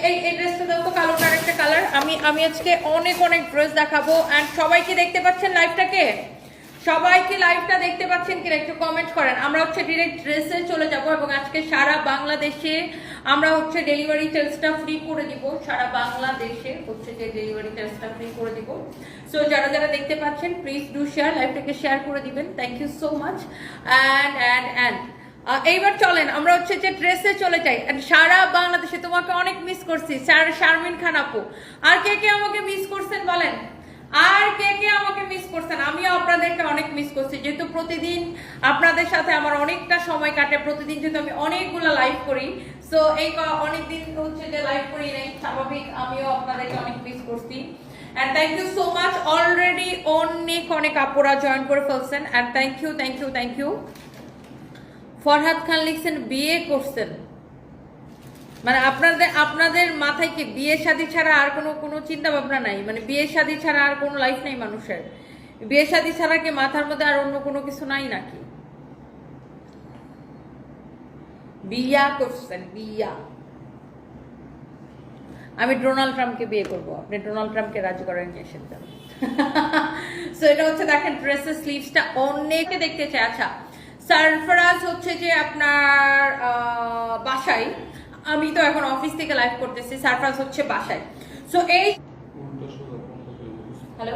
এই ড্রেসটা দাও তো, কালোটার একটা কালার। আমি আজকে অনেক অনেক ড্রেস দেখাবো। এন্ড সবাইকে দেখতে পাচ্ছেন লাইভটাকে? সবাইকে লাইভটা দেখতে পাচ্ছেন কিনা একটু কমেন্ট করেন। আমরা হচ্ছে ডিরেক্ট ড্রেসে চলে যাব এবং আজকে সারা বাংলাদেশে আমরা হচ্ছে ডেলিভারি চার্জটা ফ্রি করে দিব। সারা বাংলাদেশে হচ্ছে যে ডেলিভারি চার্জটা ফ্রি করে দিব। সো যারা যারা দেখতে পাচ্ছেন প্লিজ ডু শেয়ার, লাইভটাকে শেয়ার করে দিবেন। Thank you so much. And এইবার চলেন আমরা হচ্ছে যে ড্রেসে চলে যাই। সারা বাংলাদেশে তোমাকে অনেক মিস করছি শারমিন খান আপু। আর কে কে আমাকে মিস করছেন বলেন? আর কে কে আমাকে মিস করছেন? আমিও আপনাদেরকে অনেক মিস করছি, যেহেতু প্রতিদিন আপনাদের সাথে আমার অনেকটা সময় কাটে। প্রতিদিন যেহেতু আমি অনেকগুলো লাইভ করি, সো এই অনেকদিন হচ্ছে যে লাইভ করি নাই, স্বাভাবিক আমিও আপনাদেরকে অনেক মিস করছি। And thank you so much, already অনেক আপুরা জয়েন করে ফেলছেন। And thank you. Farhad Khan লিখছেন বিয়ে করছেন, মানে আপনাদের মাথায় কি বিয়ে শাদী ছাড়া আর কোনো চিন্তা ভাবনা নাই? মানে বিয়ে শাদী ছাড়া আর কোনো লাইফ নাই মানুষের? বিয়ে শাদী ছাড়া কি মাথার মধ্যে আর অন্য কোনো কিছু নাই নাকি? বিয়া করছেন, বিয়া। আমি ডোনাল্ড ট্রাম্পকে বিয়ে করব, আপনি ডোনাল্ড ট্রাম্পকে রাজি করেন নিয়ে এসে যান। সো এটা হচ্ছে দেখেন ড্রেসের স্লিভসটা অনেকে দেখতে চায়। আচ্ছা, সারফরাজ হচ্ছে যে আপনার বাসায়, আমি তো এখন অফিস থেকে লাইভ করতেছি, সারফরাজ হচ্ছে বাসায়। সো এই হ্যালো,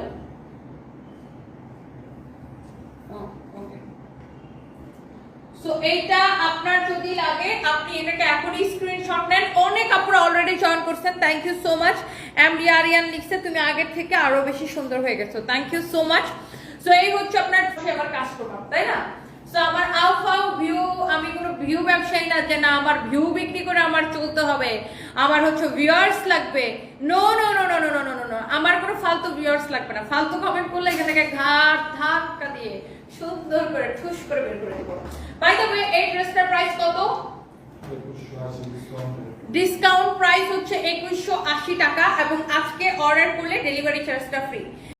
সো এইটা আপনার যদি লাগে আপনি এটাকে এখনই স্ক্রিনশট নেন। অনেক আপনারা অলরেডি জয়েন করছেন, thank you so much. MD Aryan লিখছে তুমি আগের থেকে আরো বেশি সুন্দর হয়ে গেছো, thank you so much. So এই হচ্ছে আপনার আমার কাস্টমার, তাই না? সো আমার আউফাউ ভিউ, আমি কোনো ভিউ ব্যবসায়ী না যে না আমার ভিউ বিক্রি করে আমার চলতে হবে, আমার হচ্ছে ভিউয়ার্স লাগবে। No no no no no no no no, আমার কোনো ফালতু ভিউয়ার্স লাগবে না। ফালতু কমেন্ট করলে এখান থেকে ঘাট ধাক্কা দিয়ে সুন্দর করে ঠুস করে বের করে দেবো। বাই দ্য ওয়ে, এই ড্রেসটার প্রাইস কত? ডিসকাউন্ট প্রাইস হচ্ছে 2180 টাকা এবং আজকে অর্ডার করলে ডেলিভারি চার্জটা ফ্রি।